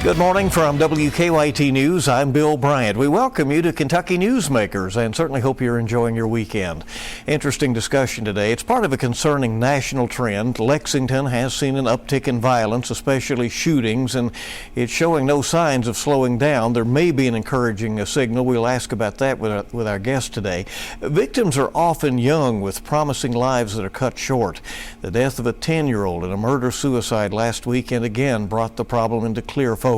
Good morning from WKYT News. I'm Bill Bryant. We welcome you to Kentucky Newsmakers and certainly hope you're enjoying your weekend. Interesting discussion today. It's part of a concerning national trend. Lexington has seen an uptick in violence, especially shootings, and it's showing no signs of slowing down. There may be an encouraging signal. We'll ask about that with our guest today. Victims are often young with promising lives that are cut short. The death of a 10-year-old in a murder-suicide last weekend again brought the problem into clear focus.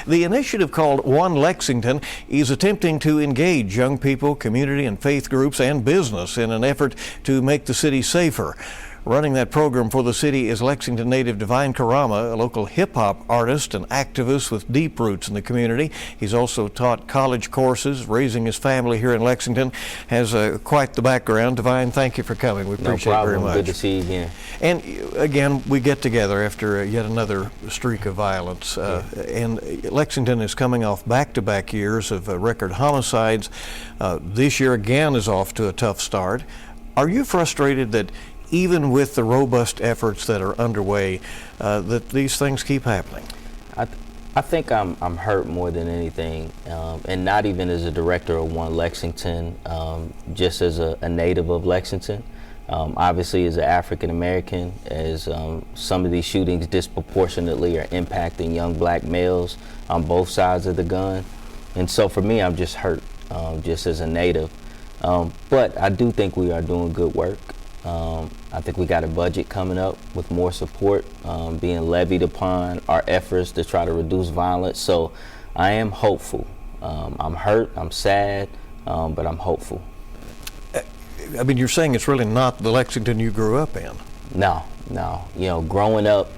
The initiative called One Lexington is attempting to engage young people, community and faith groups and business in an effort to make the city safer. Running that program for the city is Lexington native Devine Carama, a local hip-hop artist and activist with deep roots in the community. He's also taught college courses, raising his family here in Lexington, has quite the background. Devine, thank you for coming. We appreciate it very much. Good to see you again. And again, we get together after yet another streak of violence. And Lexington is coming off back-to-back years of record homicides. This year again is off to a tough start. Are you frustrated that even with the robust efforts that are underway, that these things keep happening? I think I'm hurt more than anything, and not even as a director of One Lexington, just as a native of Lexington. Obviously, as an African American, as some of these shootings disproportionately are impacting young black males on both sides of the gun. And so for me, I'm just hurt, just as a native. But I do think we are doing good work. I think we got a budget coming up with more support being levied upon our efforts to try to reduce violence. So I am hopeful. I'm hurt, I'm sad, but I'm hopeful. I mean, you're saying it's really not the Lexington you grew up in. No. You know, growing up,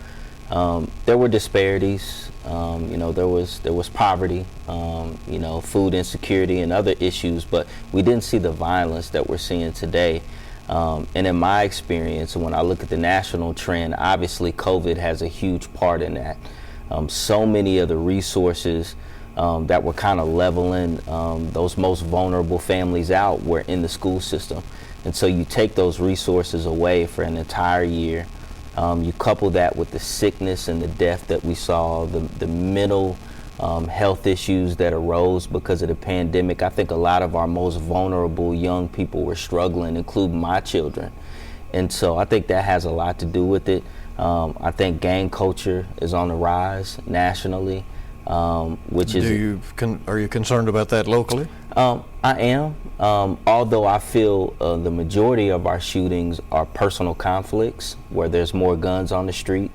there were disparities. You know, there was poverty, you know, food insecurity and other issues, but we didn't see the violence that we're seeing today. And in my experience, when I look at the national trend, obviously COVID has a huge part in that. So many of the resources that were kind of leveling those most vulnerable families out were in the school system. And so you take those resources away for an entire year. You couple that with the sickness and the death that we saw, the mental health issues that arose because of the pandemic. I think a lot of our most vulnerable young people were struggling, including my children. And so I think that has a lot to do with it. I think gang culture is on the rise nationally, which is... Are you concerned about that locally? I am, although I feel the majority of our shootings are personal conflicts where there's more guns on the street.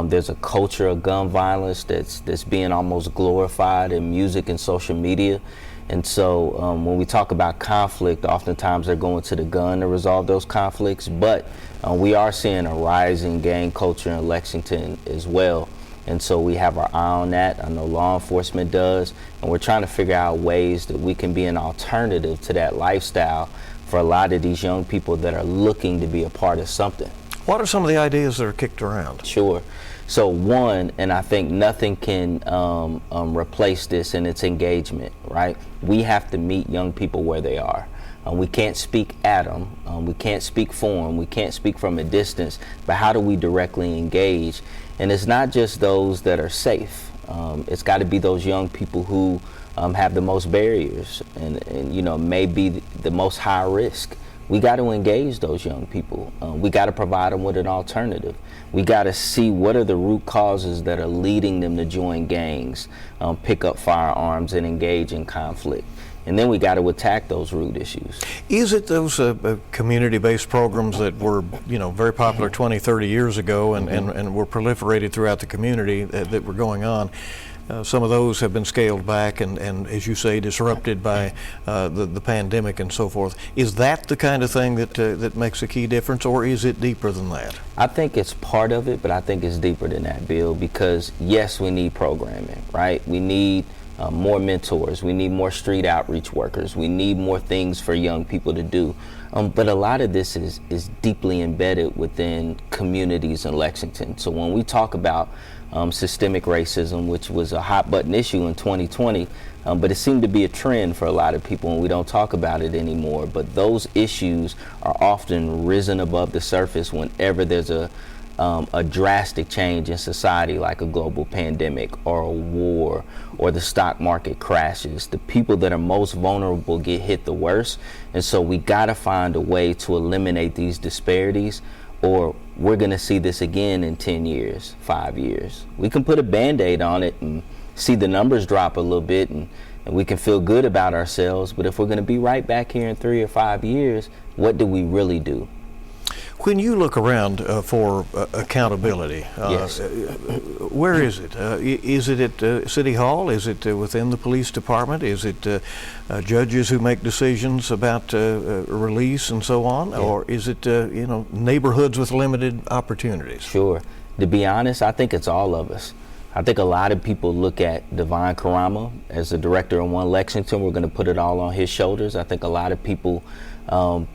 There's a culture of gun violence that's being almost glorified in music and social media. And so when we talk about conflict, oftentimes they're going to the gun to resolve those conflicts. But we are seeing a rising gang culture in Lexington as well. And so we have our eye on that. I know law enforcement does. And we're trying to figure out ways that we can be an alternative to that lifestyle for a lot of these young people that are looking to be a part of something. What are some of the ideas that are kicked around? Sure. So one, and I think nothing can replace this, in its engagement, right? We have to meet young people where they are. We can't speak at them. We can't speak for them. We can't speak from a distance. But how do we directly engage? And it's not just those that are safe. It's got to be those young people who have the most barriers and you know, may be the most high risk. We got to engage those young people. We got to provide them with an alternative. We got to see what are the root causes that are leading them to join gangs, pick up firearms, and engage in conflict. And then we got to attack those root issues. Is it those community-based programs that were, you know, very popular 20, 30 years ago and were proliferated throughout the community that were going on? Some of those have been scaled back and as you say, disrupted by the pandemic and so forth. Is that the kind of thing that makes a key difference, or is it deeper than that? I think it's part of it, but I think it's deeper than that, Bill, because yes, we need programming, right? We need more mentors. We need more street outreach workers. We need more things for young people to do. But a lot of this is deeply embedded within communities in Lexington. So when we talk about systemic racism, which was a hot button issue in 2020, but it seemed to be a trend for a lot of people and we don't talk about it anymore. But those issues are often risen above the surface whenever there's a a drastic change in society, like a global pandemic or a war or the stock market crashes, the people that are most vulnerable get hit the worst. And so we got to find a way to eliminate these disparities, or we're going to see this again in 10 years, 5 years. We can put a Band-Aid on it and see the numbers drop a little bit, and we can feel good about ourselves. But if we're going to be right back here in 3 or 5 years, what do we really do? When you look around for accountability, Yes. Where is it? Is it at City Hall? Is it within the police department? Is it judges who make decisions about release and so on? Yeah. Or is it neighborhoods with limited opportunities? Sure. To be honest, I think it's all of us. I think a lot of people look at Devine Carama as the director of One Lexington. We're going to put it all on his shoulders. I think a lot of people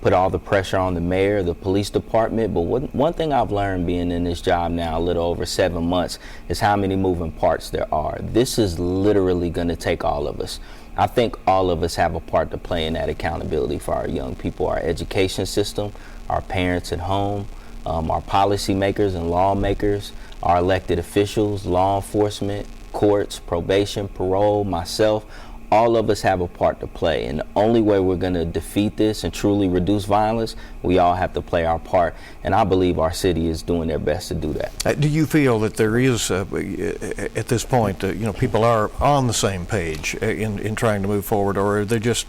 put all the pressure on the mayor, the police department. But one thing I've learned being in this job now a little over 7 months is how many moving parts there are. This is literally going to take all of us. I think all of us have a part to play in that accountability for our young people, our education system, our parents at home, our policymakers and lawmakers, our elected officials, law enforcement, courts, probation, parole, myself. All of us have a part to play, and the only way we're going to defeat this and truly reduce violence, we all have to play our part, and I believe our city is doing their best to do that. Do you feel that there is, at this point, people are on the same page in trying to move forward, or are they just,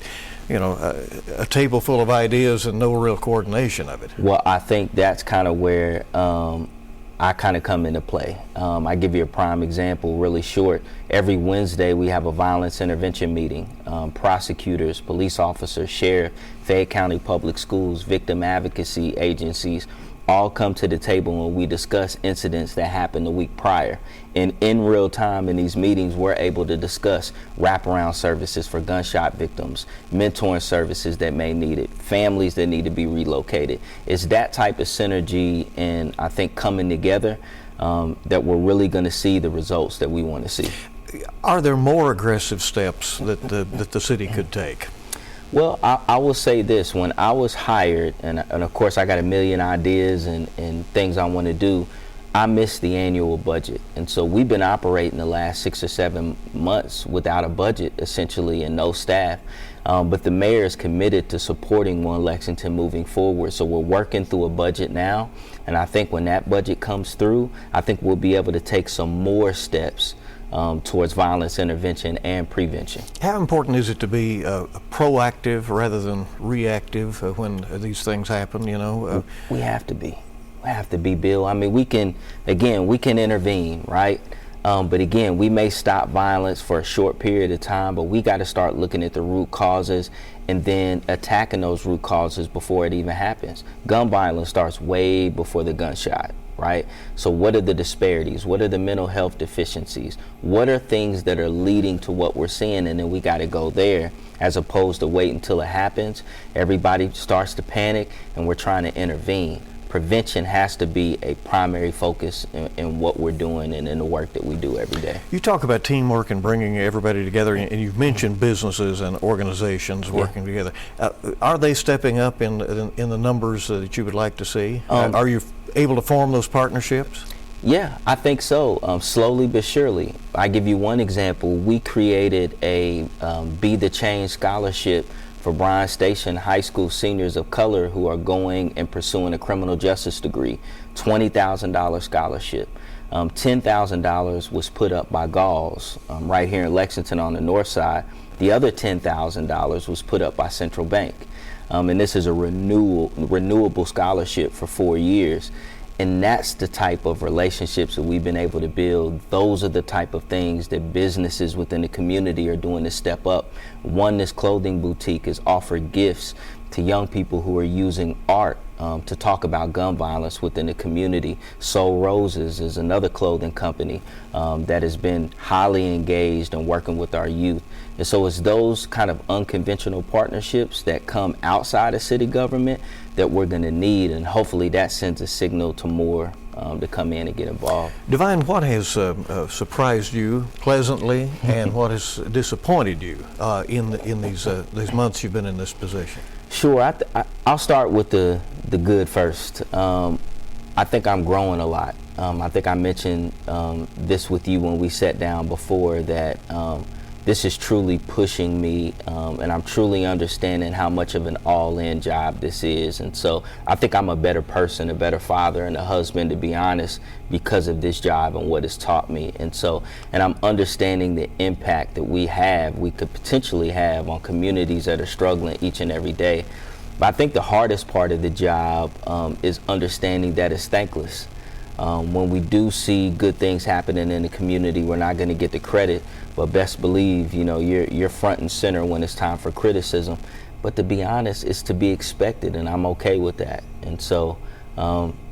a table full of ideas and no real coordination of it? Well, I think that's kind of where I kind of come into play. I give you a prime example, really short. Every Wednesday we have a violence intervention meeting. Prosecutors, police officers, sheriff, Fayette County Public Schools, victim advocacy agencies all come to the table and we discuss incidents that happened the week prior. And in real time in these meetings, we're able to discuss wraparound services for gunshot victims, mentoring services that may need it, families that need to be relocated. It's that type of synergy and I think coming together that we're really going to see the results that we want to see. Are there more aggressive steps that the city could take? Well, I will say this. When I was hired, and of course I got a million ideas and things I want to do, I missed the annual budget. And so we've been operating the last 6 or 7 months without a budget, essentially, and no staff. But the mayor is committed to supporting One Lexington moving forward. So we're working through a budget now. And I think when that budget comes through, I think we'll be able to take some more steps towards violence intervention and prevention. How important is it to be proactive rather than reactive when these things happen? We have to be. We have to be, Bill. I mean, we can intervene, right? But again, we may stop violence for a short period of time, but we got to start looking at the root causes and then attacking those root causes before it even happens. Gun violence starts way before the gunshot. Right? So what are the disparities? What are the mental health deficiencies? What are things that are leading to what we're seeing? And then we got to go there as opposed to wait until it happens. Everybody starts to panic and we're trying to intervene. Prevention has to be a primary focus in what we're doing and in the work that we do every day. You talk about teamwork and bringing everybody together, and you've mentioned businesses and organizations working together. Are they stepping up in the numbers that you would like to see? Are you able to form those partnerships? Yeah, I think so. Slowly but surely. I give you one example. We created a Be the Change scholarship for Bryan Station High School seniors of color who are going and pursuing a criminal justice degree. $20,000 scholarship. $10,000 was put up by Galls right here in Lexington on the north side. The other $10,000 was put up by Central Bank. And this is a renewable scholarship for 4 years. And that's the type of relationships that we've been able to build. Those are the type of things that businesses within the community are doing to step up. This clothing boutique has offered gifts to young people who are using art to talk about gun violence within the community. Soul Roses is another clothing company that has been highly engaged in working with our youth. And so it's those kind of unconventional partnerships that come outside of city government that we're going to need, and hopefully that sends a signal to more to come in and get involved. Devine, what has surprised you pleasantly and what has disappointed you in these months you've been in this position? Sure, I'll start with the good first. I think I'm growing a lot. I think I mentioned this with you when we sat down before, that this is truly pushing me, and I'm truly understanding how much of an all-in job this is. And so I think I'm a better person, a better father, and a husband, to be honest, because of this job and what it's taught me. And I'm understanding the impact that we could potentially have on communities that are struggling each and every day. But I think the hardest part of the job is understanding that it's thankless. When we do see good things happening in the community, we're not going to get the credit, but best believe, you're front and center when it's time for criticism. But to be honest, it's to be expected, and I'm okay with that. And so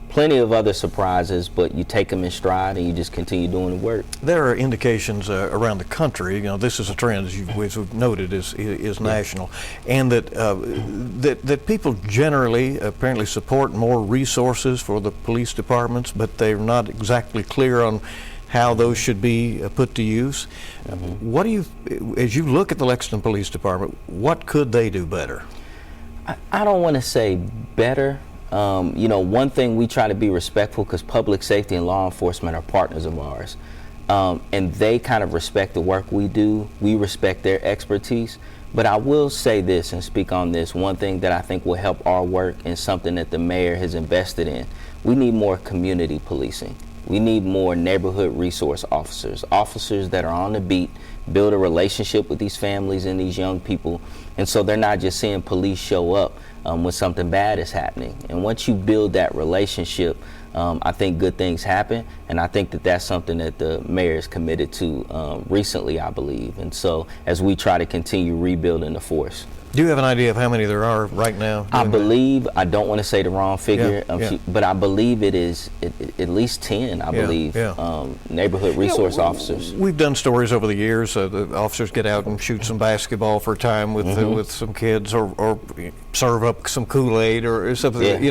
plenty of other surprises, but you take them in stride and you just continue doing the work. There are indications around the country, this is a trend, as we've noted, is national, and that people generally apparently support more resources for the police departments, but they're not exactly clear on how those should be put to use. What do you, as you look at the Lexington Police Department, what could they do better? I don't want to say better. One thing, we try to be respectful, because public safety and law enforcement are partners of ours, and they kind of respect the work we do. We respect their expertise. But I will say this and speak on this. One thing that I think will help our work, and something that the mayor has invested in, we need more community policing. We need more neighborhood resource officers that are on the beat, build a relationship with these families and these young people. And so they're not just seeing police show up when something bad is happening. And once you build that relationship, I think good things happen. And I think that that's something that the mayor is committed to recently, I believe. And so as we try to continue rebuilding the force. Do you have an idea of how many there are right now? I believe, I don't want to say the wrong figure, but I believe it is at least 10, I believe, neighborhood resource officers. We've done stories over the years. The officers get out and shoot some basketball for a time with some kids, or serve up some Kool-Aid or something.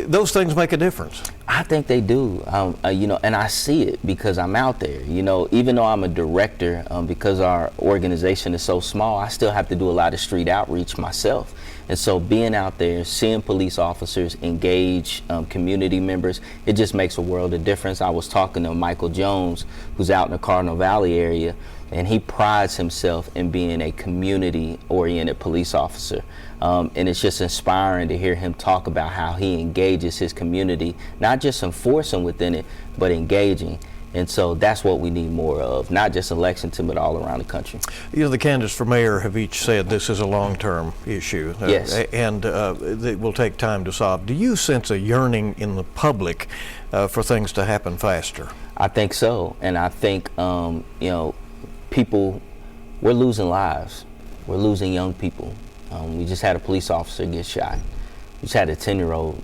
Those things make a difference. I think they do, and I see it because I'm out there. Even though I'm a director, because our organization is so small, I still have to do a lot of street outreach myself. And so being out there, seeing police officers engage community members, it just makes a world of difference. I was talking to Michael Jones, who's out in the Cardinal Valley area, and he prides himself in being a community-oriented police officer. And it's just inspiring to hear him talk about how he engages his community, not just enforcing within it, but engaging. And so that's what we need more of, not just in Lexington, but all around the country. The candidates for mayor have each said this is a long-term issue. Yes. And it will take time to solve. Do you sense a yearning in the public for things to happen faster? I think so. And I think, people, we're losing lives. We're losing young people. We just had a police officer get shot. We just had a 10-year-old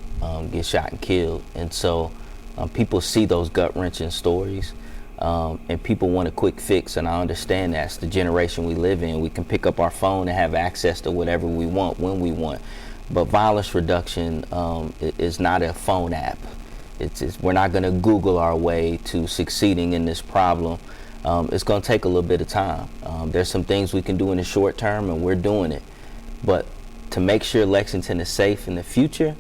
get shot and killed. And so people see those gut-wrenching stories, and people want a quick fix, and I understand that's the generation we live in. We can pick up our phone and have access to whatever we want when we want. But violence reduction is not a phone app. We're not going to Google our way to succeeding in this problem. It's going to take a little bit of time. There's some things we can do in the short term, and we're doing it. But to make sure Lexington is safe in the future,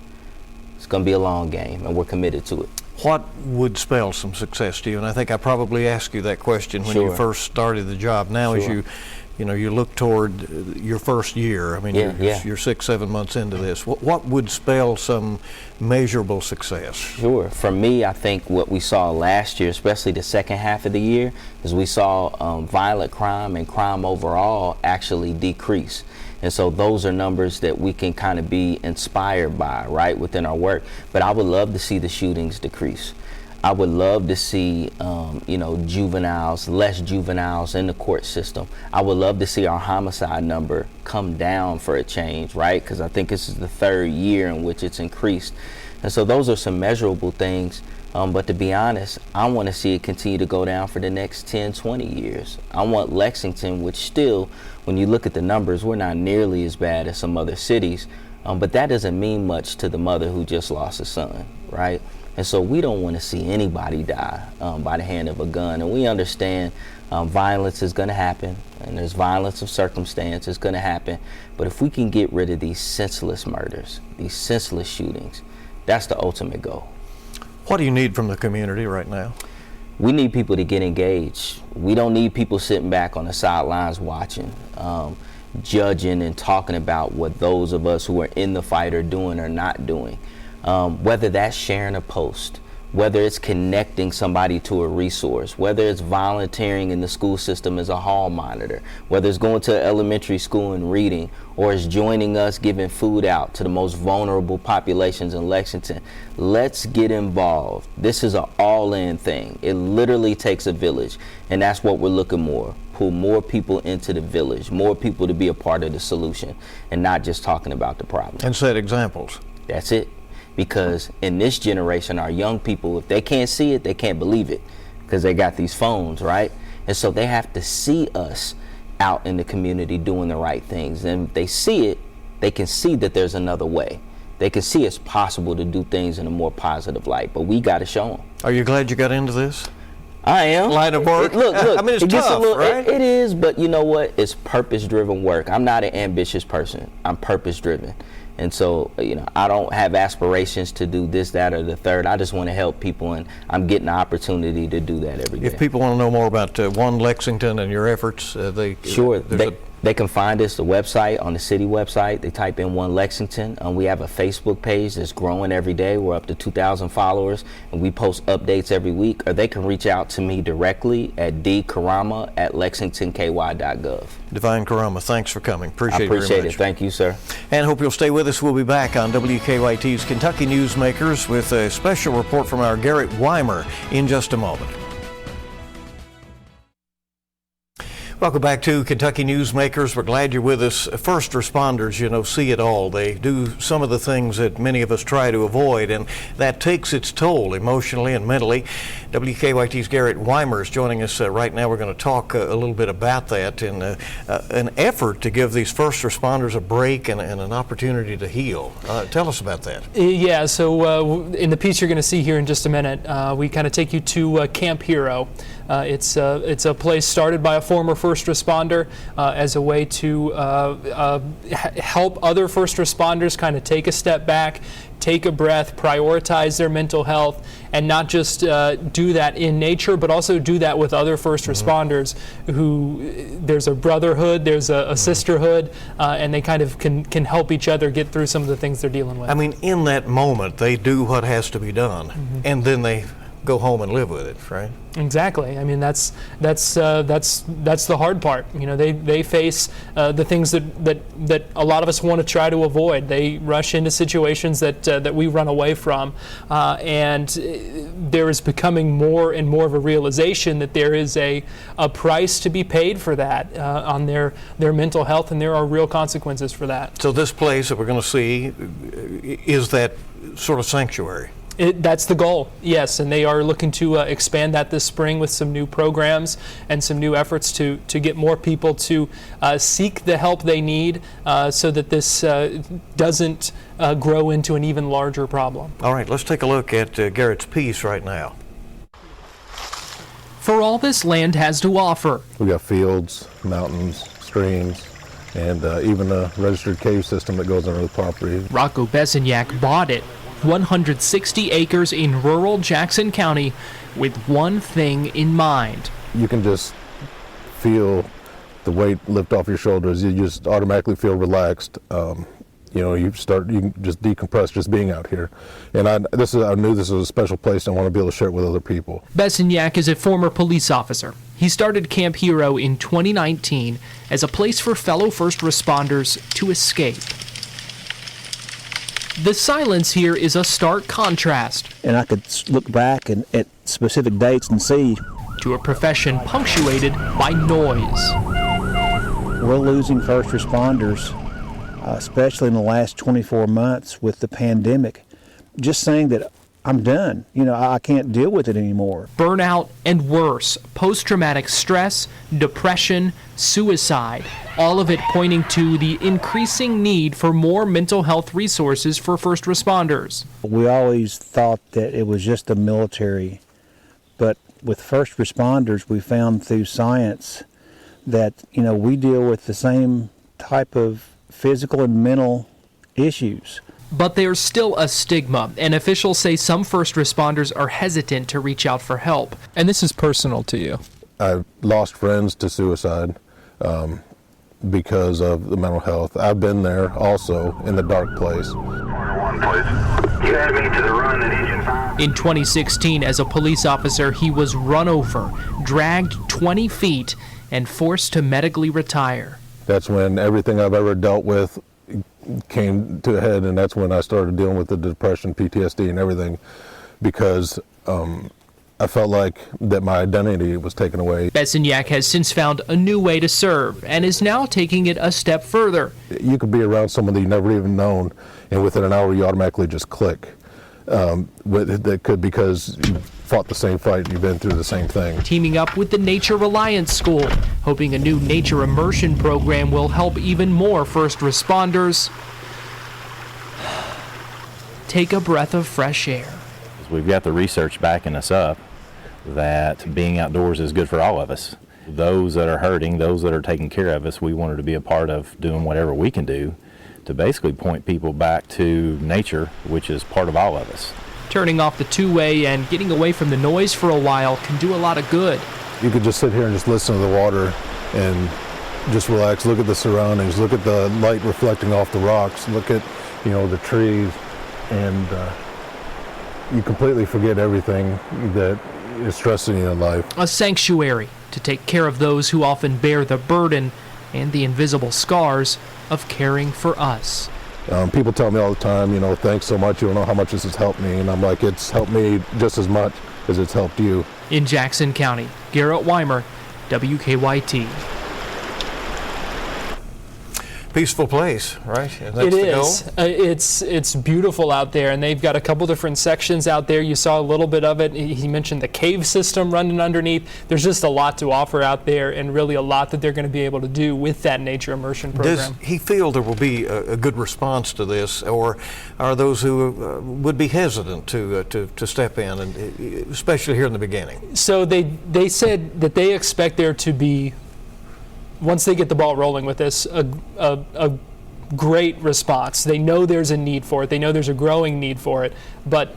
it's going to be a long game, and we're committed to it. What would spell some success to you? And I think I probably asked you that question when you first started the job. Now, as you look toward your first year, I mean, you're 6-7 months into this. What would spell some measurable success? Sure. For me, I think what we saw last year, especially the second half of the year, is we saw violent crime and crime overall actually decrease. And so those are numbers that we can kind of be inspired by, right, within our work. But I would love to see the shootings decrease. I would love to see, juveniles, less juveniles in the court system. I would love to see our homicide number come down for a change, right? Because I think this is the third year in which it's increased. And so those are some measurable things. But to be honest, I want to see it continue to go down for the next 10, 20 years. I want Lexington, which still, when you look at the numbers, we're not nearly as bad as some other cities. But that doesn't mean much to the mother who just lost a son, right? And so we don't want to see anybody die by the hand of a gun. And we understand violence is going to happen, and there's violence of circumstance is going to happen. But if we can get rid of these senseless murders, these senseless shootings, that's the ultimate goal. What do you need from the community right now? We need people to get engaged. We don't need people sitting back on the sidelines watching, judging and talking about what those of us who are in the fight are doing or not doing. Whether that's sharing a post, whether it's connecting somebody to a resource, whether it's volunteering in the school system as a hall monitor, whether it's going to elementary school and reading, or it's joining us giving food out to the most vulnerable populations in Lexington. Let's get involved. This is an all-in thing. It literally takes a village, and that's what we're looking for. Pull more people into the village, more people to be a part of the solution, and not just talking about the problem. And set examples. That's it. Because in this generation, our young people, if they can't see it, they can't believe it, because they got these phones, right? And so they have to see us out in the community doing the right things. And if they see it, they can see that there's another way. They can see it's possible to do things in a more positive light, but we got to show them. Are you glad you got into this I am. line of work? Look, I mean, it's it gets tough, a little, right? It is, but you know what? It's purpose-driven work. I'm not an ambitious person. I'm purpose-driven. And so, I don't have aspirations to do this, that, or the third. I just want to help people, and I'm getting the opportunity to do that every day. If people want to know more about One Lexington and your efforts, Sure. They can find us, the website, on the city website. They type in One Lexington. We have a Facebook page that's growing every day. We're up to 2,000 followers, and we post updates every week. Or they can reach out to me directly at dcarama@lexingtonky.gov. Devine Carama, thanks for coming. Appreciate it very much. I appreciate it. Thank you, sir. And hope you'll stay with us. We'll be back on WKYT's Kentucky Newsmakers with a special report from our Garrett Weimer in just a moment. Welcome back to Kentucky Newsmakers. We're glad you're with us. First responders, see it all. They do some of the things that many of us try to avoid, and that takes its toll emotionally and mentally. WKYT's Garrett Weimer is joining us right now. We're going to talk a little bit about that in an effort to give these first responders a break and an opportunity to heal. Tell us about that. Yeah, so in the piece you're going to see here in just a minute, we kind of take you to Camp Hero. It's a place started by a former first responder as a way to help other first responders kind of take a step back, take a breath, prioritize their mental health, and not just do that in nature, but also do that with other first responders who there's a brotherhood, there's a sisterhood, and they kind of can help each other get through some of the things they're dealing with. I mean, in that moment, they do what has to be done, and then they go home and live with it, right? Exactly. I mean, that's the hard part. They face the things that a lot of us want to try to avoid. They rush into situations that we run away from, and there is becoming more and more of a realization that there is a price to be paid for that on their mental health, and there are real consequences for that. So this place that we're going to see is that sort of sanctuary. That's the goal, yes, and they are looking to expand that this spring with some new programs and some new efforts to get more people to seek the help they need so that this doesn't grow into an even larger problem. All right, let's take a look at Garrett's piece right now. For all this land has to offer. We got fields, mountains, streams, and even a registered cave system that goes under the property. Rocco Besenyak bought it. 160 acres in rural Jackson County with one thing in mind. You can just feel the weight lift off your shoulders. You just automatically feel relaxed. You can just decompress just being out here. And I knew this was a special place and I want to be able to share it with other people. Besenyak is a former police officer. He started Camp Hero in 2019 as a place for fellow first responders to escape. The silence here is a stark contrast. And I could look back at specific dates and see. To a profession punctuated by noise. We're losing first responders, especially in the last 24 months with the pandemic. Just saying that I'm done. I can't deal with it anymore. Burnout and worse, post-traumatic stress, depression, suicide, all of it pointing to the increasing need for more mental health resources for first responders. We always thought that it was just the military, but with first responders, we found through science that, we deal with the same type of physical and mental issues. But there's still a stigma, and officials say some first responders are hesitant to reach out for help. And this is personal to you. I've lost friends to suicide because of the mental health. I've been there also in the dark place. You had me to the run at engine 5. In 2016, as a police officer, he was run over, dragged 20 feet, and forced to medically retire. That's when everything I've ever dealt with came to a head, and that's when I started dealing with the depression, PTSD, and everything, because I felt like that my identity was taken away. Besenyak has since found a new way to serve and is now taking it a step further. You could be around someone that you never even known, and within an hour you automatically just click. That could because you fought the same fight, you've been through the same thing. Teaming up with the Nature Reliance School, hoping a new nature immersion program will help even more first responders take a breath of fresh air. We've got the research backing us up that being outdoors is good for all of us. Those that are hurting, those that are taking care of us, we wanted to be a part of doing whatever we can do to basically point people back to nature, which is part of all of us. Turning off the two-way and getting away from the noise for a while can do a lot of good. You could just sit here and just listen to the water and just relax, look at the surroundings, look at the light reflecting off the rocks, look at, the trees, and you completely forget everything that is stressing you in life. A sanctuary to take care of those who often bear the burden and the invisible scars of caring for us. People tell me all the time, thanks so much, you don't know how much this has helped me. And I'm like, it's helped me just as much as it's helped you. In Jackson County, Garrett Weimer, WKYT. Peaceful place, right? And that's It the is. goal? It's beautiful out there, and they've got a couple different sections out there. You saw a little bit of it. He mentioned the cave system running underneath. There's just a lot to offer out there, and really a lot that they're going to be able to do with that nature immersion program. Does he feel there will be a good response to this, or are those who would be hesitant to step in, and especially here in the beginning? So they said that they expect there to be, once they get the ball rolling with this, a great response. They know there's a need for it. They know there's a growing need for it. But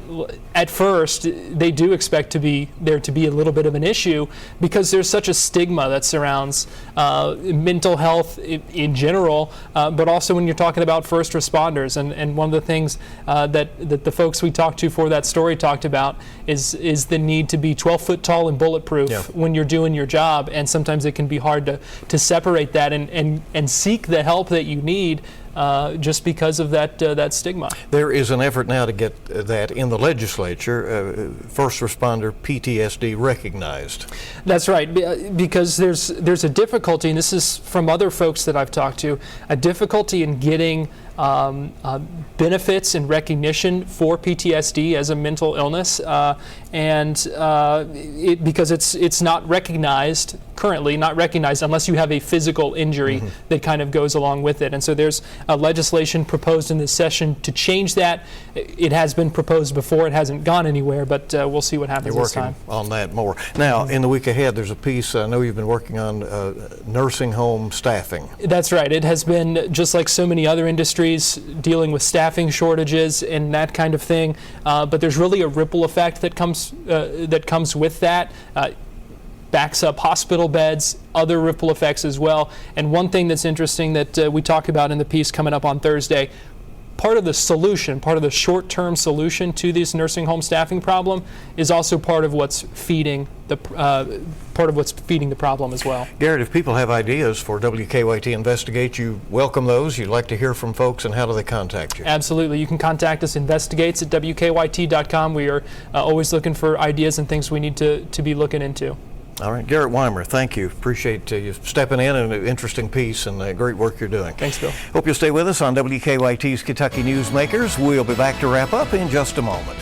at first, they do expect there to be a little bit of an issue because there's such a stigma that surrounds mental health in general, but also when you're talking about first responders. And one of the things that the folks we talked to for that story talked about is the need to be 12 foot tall and bulletproof when you're doing your job. And sometimes it can be hard to separate that and seek the help that you need just because of that stigma. There is an effort now to get that in the legislature, first responder PTSD recognized. That's right, because there's a difficulty, and this is from other folks that I've talked to, a difficulty in getting benefits and recognition for PTSD as a mental illness, because it's not recognized currently, not recognized unless you have a physical injury that kind of goes along with it. And so there's a legislation proposed in this session to change that. It has been proposed before. It hasn't gone anywhere, but we'll see what happens this time. You're working on that more. Now, in the week ahead, there's a piece I know you've been working on, nursing home staffing. That's right. It has been, just like so many other industries, dealing with staffing shortages and that kind of thing. But there's really a ripple effect that comes with that. Backs up hospital beds, other ripple effects as well. And one thing that's interesting that we talk about in the piece coming up on Thursday, part of the solution, part of the short-term solution to this nursing home staffing problem is also part of what's feeding the problem as well. Garrett, if people have ideas for WKYT Investigate, you welcome those. You'd like to hear from folks, and how do they contact you? Absolutely. You can contact us, investigates at WKYT.com. We are always looking for ideas and things we need to be looking into. All right, Garrett Weimer, thank you. Appreciate you stepping in, and an interesting piece and great work you're doing. Thanks, Bill. Hope you'll stay with us on WKYT's Kentucky Newsmakers. We'll be back to wrap up in just a moment.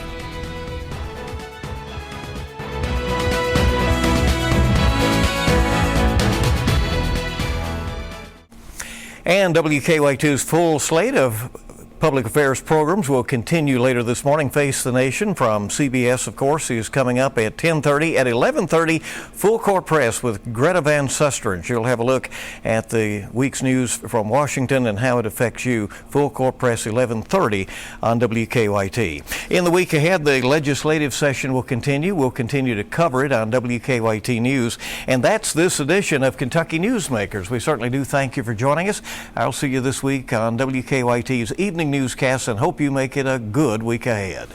And WKYT's full slate of Public affairs programs will continue later this morning. Face the Nation from CBS, of course, is coming up at 10:30. At 11:30, Full Court Press with Greta Van Susteren. She'll have a look at the week's news from Washington and how it affects you. Full Court Press, 11:30 on WKYT. In the week ahead, the legislative session will continue. We'll continue to cover it on WKYT News. And that's this edition of Kentucky Newsmakers. We certainly do thank you for joining us. I'll see you this week on WKYT's Evening Newscast and hope you make it a good week ahead.